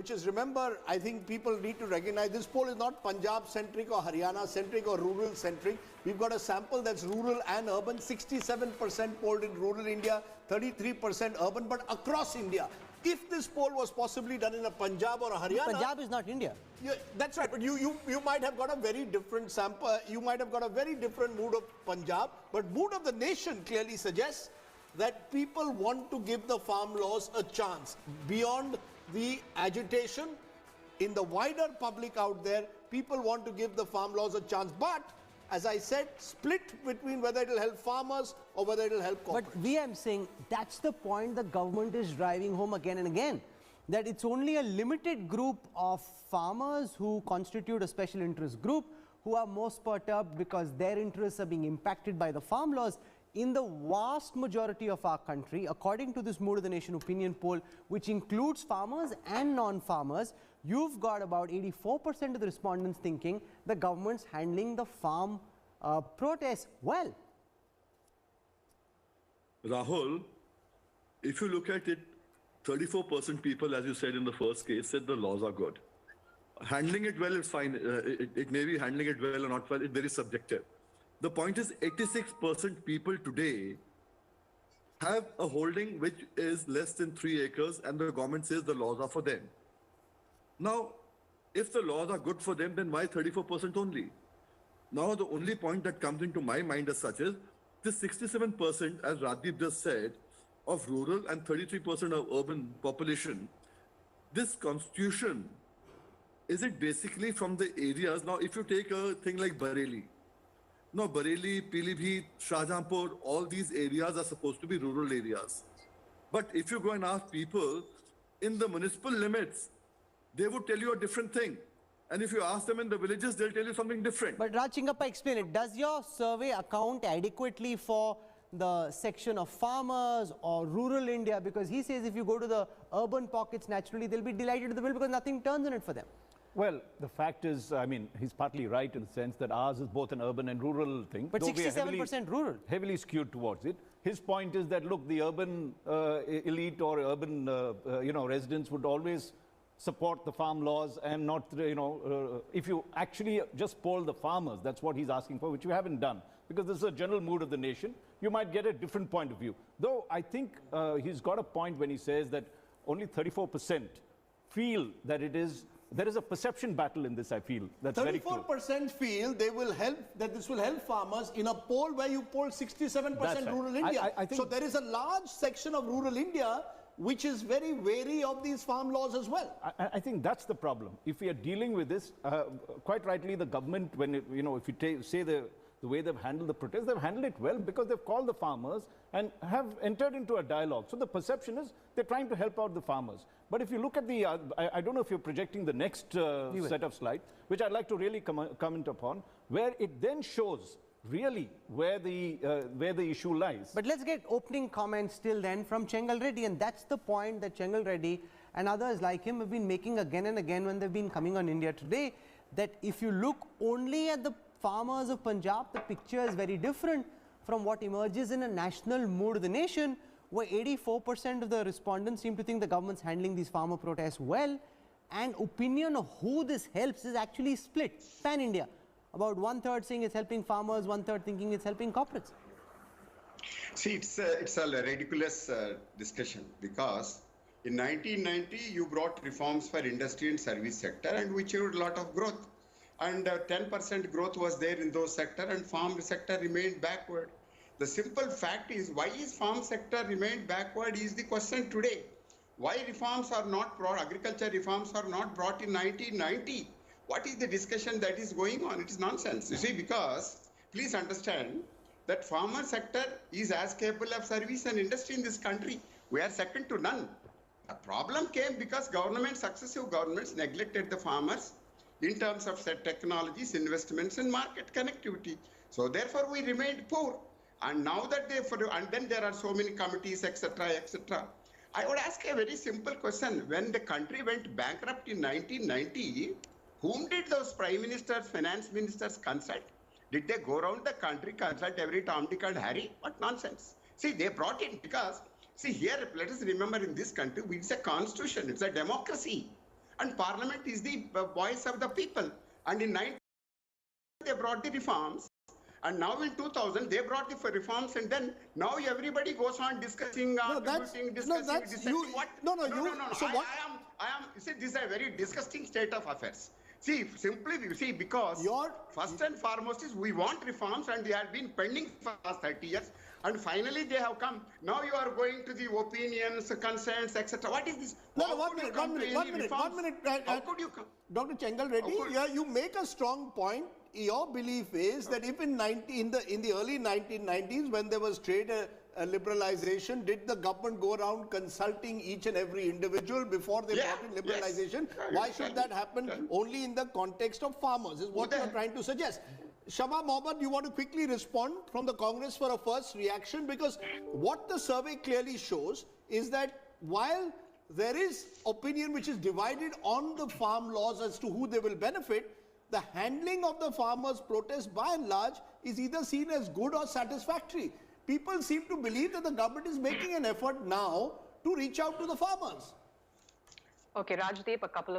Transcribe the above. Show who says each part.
Speaker 1: Which is, remember, I think people need to recognize this poll is not Punjab centric or Haryana centric or rural centric. We've got a sample that's rural and urban, 67% polled in rural India, 33% urban, but across India. If this poll was possibly done in a Punjab or a Haryana...
Speaker 2: Punjab is not India.
Speaker 1: Yeah, that's right, but you might have got a very different sample, you might have got a very different mood of Punjab, but mood of the nation clearly suggests that people want to give the farm laws a chance. Beyond the agitation in the wider public out there, people want to give the farm laws a chance. But, as I said, split between whether it will help farmers or whether it will help corporates.
Speaker 2: But we are saying that's the point the government is driving home again and again. That it's only a limited group of farmers who constitute a special interest group who are most perturbed because their interests are being impacted by the farm laws. In the vast majority of our country, according to this Mood of the Nation opinion poll, which includes farmers and non-farmers, you've got about 84% of the respondents thinking the government's handling the farm protests well.
Speaker 3: Rahul, if you look at it, 34% people, as you said in the first case, said the laws are good. Handling it well is fine. It may be handling it well or not well, it's very subjective. The point is 86% people today have a holding which is less than 3 acres and the government says the laws are for them. Now, if the laws are good for them, then why 34% only? Now, the only point that comes into my mind as such is this 67%, as Radip just said, of rural and 33% of urban population, this constitution, is it basically from the areas? Now, if you take a thing like Bareilly, no, Bareilly, Pilibhit, Shahjahanpur, all these areas are supposed to be rural areas. But if you go and ask people in the municipal limits, they would tell you a different thing. And if you ask them in the villages, they'll tell you something different.
Speaker 2: But Raj Chingappa, explain it. Does your survey account adequately for the section of farmers or rural India? Because he says if you go to the urban pockets, naturally they'll be delighted with the bill because nothing turns in it for them.
Speaker 4: Well, the fact is, I mean, he's partly right in the sense that ours is both an urban and rural thing.
Speaker 2: But 67% rural.
Speaker 4: Heavily skewed towards it. His point is that, look, the urban elite or urban, residents would always support the farm laws and not, if you actually just poll the farmers, that's what he's asking for, which you haven't done. Because this is a general mood of the nation. You might get a different point of view. Though I think he's got a point when he says that only 34% feel that there is a perception battle in this, I feel. That's
Speaker 1: 34% feel they will help, that this will help farmers in a poll where you polled 67% right. Rural India.
Speaker 4: I think
Speaker 1: so there is a large section of rural India which is very wary of these farm laws as well.
Speaker 4: I think that's the problem. If we are dealing with this, quite rightly, the government, when if you say the way they've handled the protest, they've handled it well because they've called the farmers and have entered into a dialogue. So the perception is they're trying to help out the farmers. But if you look at the, I don't know if you're projecting the next set of slides, which I'd like to really comment upon, where it then shows really where the issue lies.
Speaker 2: But let's get opening comments till then from Chengal Reddy, and that's the point that Chengal Reddy and others like him have been making again and again when they've been coming on India Today, that if you look only at the farmers of Punjab, the picture is very different from what emerges in a national Mood of the Nation, where 84% of the respondents seem to think the government's handling these farmer protests well, and opinion of who this helps is actually split pan-India. About 1/3 saying it's helping farmers, 1/3 thinking it's helping corporates.
Speaker 5: See, it's a ridiculous discussion because in 1990 you brought reforms for industry and service sector and which showed a lot of growth. And 10% growth was there in those sector and farm sector remained backward. The simple fact is, why is farm sector remained backward is the question today. Why reforms are not brought, agriculture reforms are not brought in 1990? What is the discussion that is going on? It is nonsense. You see, because please understand that farmer sector is as capable of service and industry in this country. We are second to none. The problem came because successive governments neglected the farmers in terms of set technologies, investments and market connectivity. So therefore we remained poor. And now that and then there are so many committees, etc., etc. I would ask a very simple question. When the country went bankrupt in 1990, whom did those prime ministers, finance ministers consult? Did they go around the country, consult every Tom, Dick and Harry? What nonsense. See, they brought in because, see here, let us remember in this country, it's a constitution, it's a democracy. and Parliament is the voice of the people. And in 90, they brought the reforms. And now in 2000, they brought the reforms, and then now everybody goes on discussing, discussing. What?
Speaker 1: No. So what?
Speaker 5: I am. You see, this is a very disgusting state of affairs. See, because first and foremost is we want reforms, and they have been pending for the last 30 years, and finally they have come. Now you are going to the opinions, concerns, etc. What is this?
Speaker 1: No, 1 minute.
Speaker 5: How could you come?
Speaker 1: Dr. Chengal Reddy, you make a strong point. Your belief is that if in the early 1990s, when there was trade liberalization, did the government go around consulting each and every individual before they brought in liberalization?
Speaker 5: Yes.
Speaker 1: Why should that happen only in the context of farmers, is what you are trying to suggest. Shaba Mohammed, you want to quickly respond from the Congress for a first reaction, because what the survey clearly shows is that while there is opinion which is divided on the farm laws as to who they will benefit, the handling of the farmers' protest by and large is either seen as good or satisfactory. People seem to believe that the government is making an effort now to reach out to the farmers.
Speaker 6: Okay, Rajdeep, a couple of